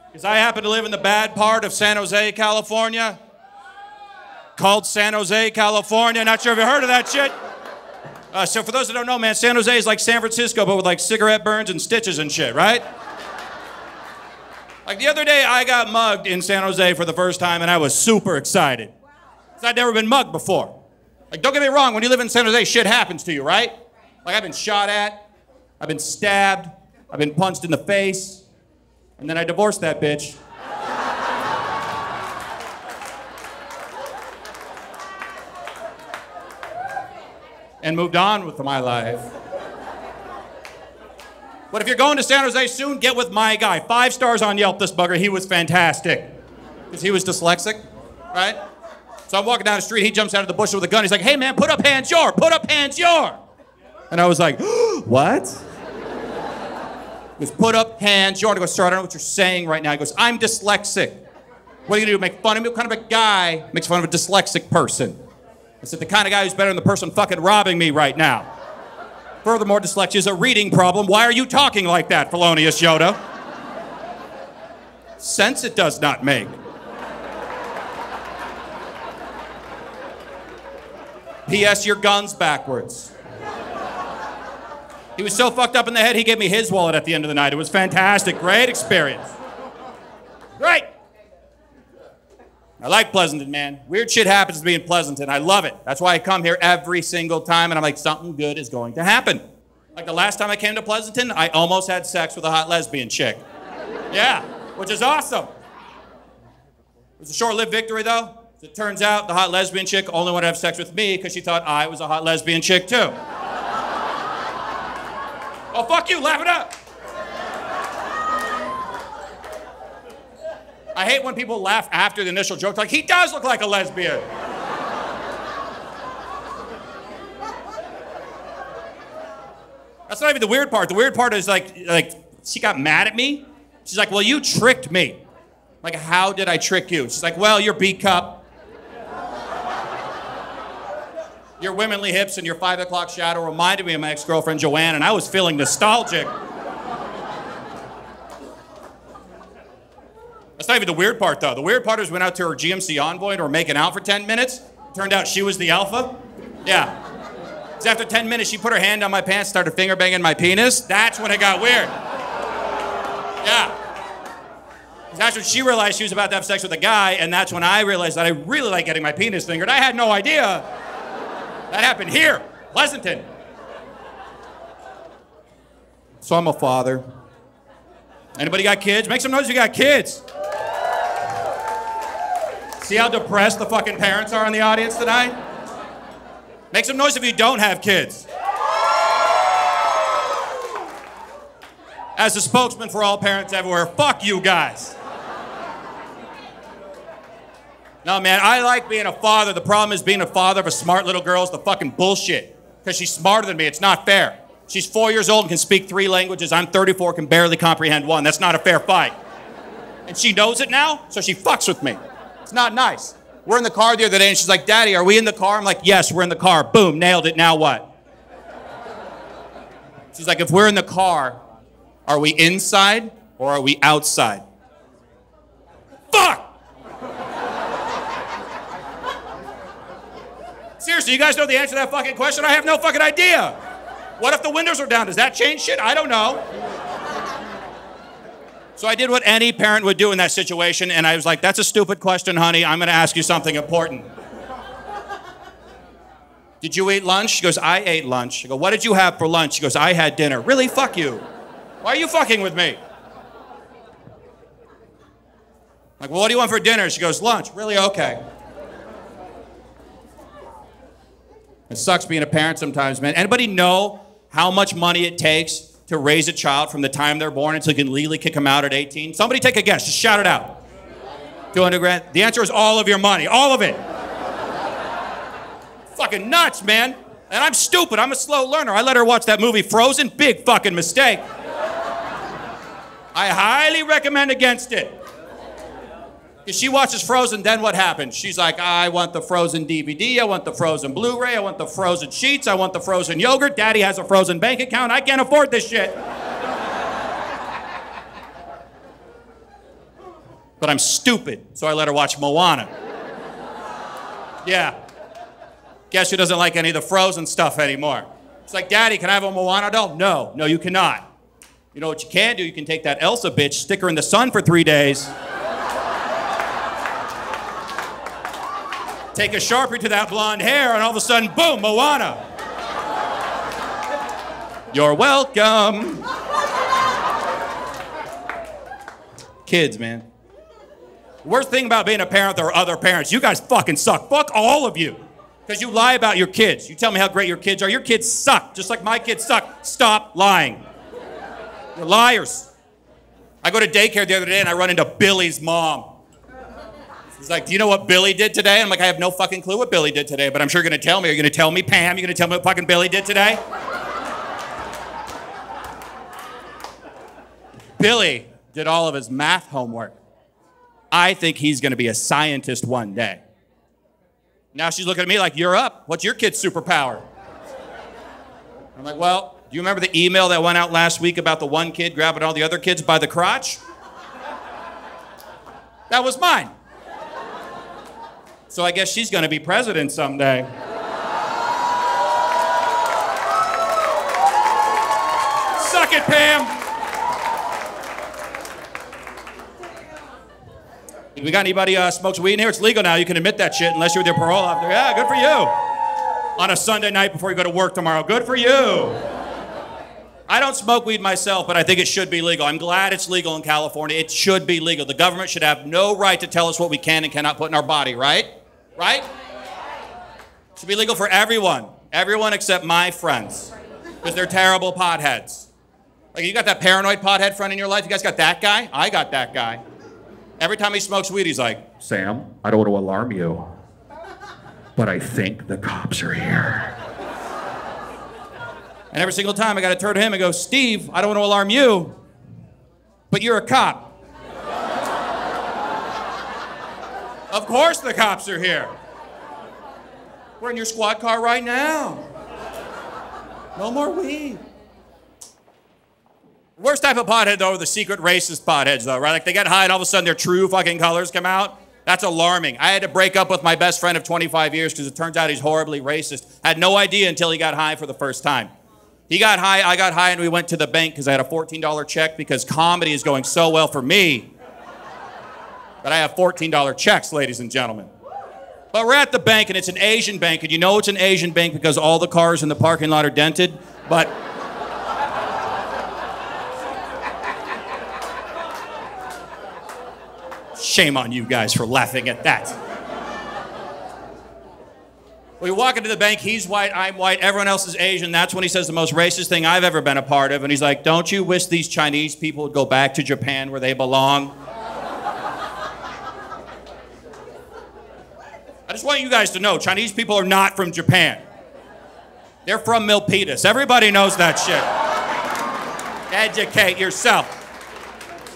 Because I happen to live in the bad part of San Jose, California. Called San Jose, California. Not sure if you heard of that shit. So for those that don't know, man, San Jose is like San Francisco, but with like cigarette burns and stitches and shit, right? Like the other day, I got mugged in San Jose for the first time, and I was super excited. Because I'd never been mugged before. Like, don't get me wrong, when you live in San Jose, shit happens to you, right? Like, I've been shot at, I've been stabbed, I've been punched in the face, and then I divorced that bitch. And moved on with my life. But if you're going to San Jose soon, get with my guy. 5 stars on Yelp, this bugger. He was fantastic. Because he was dyslexic, right? So I'm walking down the street, he jumps out of the bush with a gun. He's like, hey man, put up hands your, put up hands your. And I was like, what? He goes, put up hands your. And I go, sir, I don't know what you're saying right now. He goes, I'm dyslexic. What are you gonna do, make fun of me? What kind of a guy makes fun of a dyslexic person? I said, the kind of guy who's better than the person fucking robbing me right now. Furthermore, dyslexia is a reading problem. Why are you talking like that, Felonious Yoda? Sense it does not make. P.S. Your gun's backwards. He was so fucked up in the head, he gave me his wallet at the end of the night. It was fantastic. Great experience. Great. I like Pleasanton, man. Weird shit happens to me in Pleasanton. I love it. That's why I come here every single time, and I'm like, something good is going to happen. Like the last time I came to Pleasanton, I almost had sex with a hot lesbian chick. Yeah, which is awesome. It was a short-lived victory, though. As it turns out, the hot lesbian chick only wanted to have sex with me because she thought I was a hot lesbian chick, too. Oh, fuck you, laugh it up. I hate when people laugh after the initial joke. Like, he does look like a lesbian. That's not even the weird part. The weird part is like she got mad at me. She's like, well, you tricked me. Like, how did I trick you? She's like, well, your B cup, your womanly hips, and your 5 o'clock shadow reminded me of my ex-girlfriend Joanne, and I was feeling nostalgic. That's not even the weird part, though. The weird part is we went out to her GMC Envoy and we were making out for 10 minutes. Turned out she was the alpha. Yeah. Because after 10 minutes, she put her hand on my pants, started finger banging my penis. That's when it got weird. Yeah. Because that's when she realized she was about to have sex with a guy, and that's when I realized that I really like getting my penis fingered. I had no idea. That happened here, Pleasanton. So I'm a father. Anybody got kids? Make some noise if you got kids. See how depressed the fucking parents are in the audience tonight? Make some noise if you don't have kids. As a spokesman for all parents everywhere, fuck you guys. No, man, I like being a father. The problem is being a father of a smart little girl is the fucking bullshit. Because she's smarter than me. It's not fair. She's 4 years old and can speak 3 languages. I'm 34, can barely comprehend 1. That's not a fair fight. And she knows it now, so she fucks with me. It's not nice. We're in the car the other day, and she's like, Daddy, are we in the car? I'm like, yes, we're in the car. Boom, nailed it. Now what? She's like, if we're in the car, are we inside or are we outside? Fuck! Seriously, you guys know the answer to that fucking question? I have no fucking idea. What if the windows are down? Does that change shit? I don't know. So I did what any parent would do in that situation, and I was like, that's a stupid question, honey. I'm going to ask you something important. Did you eat lunch? She goes, I ate lunch. I go, what did you have for lunch? She goes, I had dinner. Really? Fuck you. Why are you fucking with me? Like, well, what do you want for dinner? She goes, lunch. Really? Okay. It sucks being a parent sometimes, man. Anybody know how much money it takes to raise a child from the time they're born until you can legally kick them out at 18? Somebody take a guess. Just shout it out. 200 grand. The answer is all of your money. All of it. Fucking nuts, man. And I'm stupid. I'm a slow learner. I let her watch that movie Frozen. Big fucking mistake. I highly recommend against it. Because she watches Frozen, then what happens? She's like, I want the Frozen DVD, I want the Frozen Blu-ray, I want the Frozen sheets, I want the Frozen yogurt, Daddy has a Frozen bank account, I can't afford this shit. But I'm stupid, so I let her watch Moana. Yeah. Guess she doesn't like any of the Frozen stuff anymore. It's like, Daddy, can I have a Moana doll? No, you cannot. You know what you can do? You can take that Elsa bitch, stick her in the sun for 3 days. Take a Sharpie to that blonde hair, and all of a sudden, boom, Moana. You're welcome. Kids, man. The worst thing about being a parent, there are other parents. You guys fucking suck. Fuck all of you. Because you lie about your kids. You tell me how great your kids are. Your kids suck, just like my kids suck. Stop lying. You're liars. I go to daycare the other day and I run into Billy's mom. He's like, do you know what Billy did today? I'm like, I have no fucking clue what Billy did today, but I'm sure you're going to tell me. Are you going to tell me, Pam? You're going to tell me what fucking Billy did today? Billy did all of his math homework. I think he's going to be a scientist one day. Now she's looking at me like, you're up. What's your kid's superpower? I'm like, well, do you remember the email that went out last week about the one kid grabbing all the other kids by the crotch? That was mine. So I guess she's going to be president someday. Suck it, Pam. We got anybody smokes weed in here? It's legal now. You can admit that shit unless you're with your parole officer. Yeah, good for you. On a Sunday night before you go to work tomorrow. Good for you. I don't smoke weed myself, but I think it should be legal. I'm glad it's legal in California. It should be legal. The government should have no right to tell us what we can and cannot put in our body, right? Right? It should be legal for everyone. Everyone except my friends. Because they're terrible potheads. Like, you got that paranoid pothead friend in your life? You guys got that guy? I got that guy. Every time he smokes weed, he's like, Sam, I don't want to alarm you, but I think the cops are here. And every single time I got to turn to him and go, Steve, I don't want to alarm you, but you're a cop. Of course the cops are here. We're in your squad car right now. No more weed. Worst type of pothead, though, are the secret racist potheads, though, right? Like, they get high and all of a sudden their true fucking colors come out. That's alarming. I had to break up with my best friend of 25 years because it turns out he's horribly racist. Had no idea until he got high for the first time. He got high, I got high, and we went to the bank because I had a $14 check because comedy is going so well for me. But I have $14 checks, ladies and gentlemen. But we're at the bank, and it's an Asian bank, and you know it's an Asian bank because all the cars in the parking lot are dented, but... Shame on you guys for laughing at that. We walk into the bank, he's white, I'm white, everyone else is Asian. That's when he says the most racist thing I've ever been a part of. And he's like, don't you wish these Chinese people would go back to Japan where they belong? I just want you guys to know, Chinese people are not from Japan. They're from Milpitas. Everybody knows that shit. Educate yourself.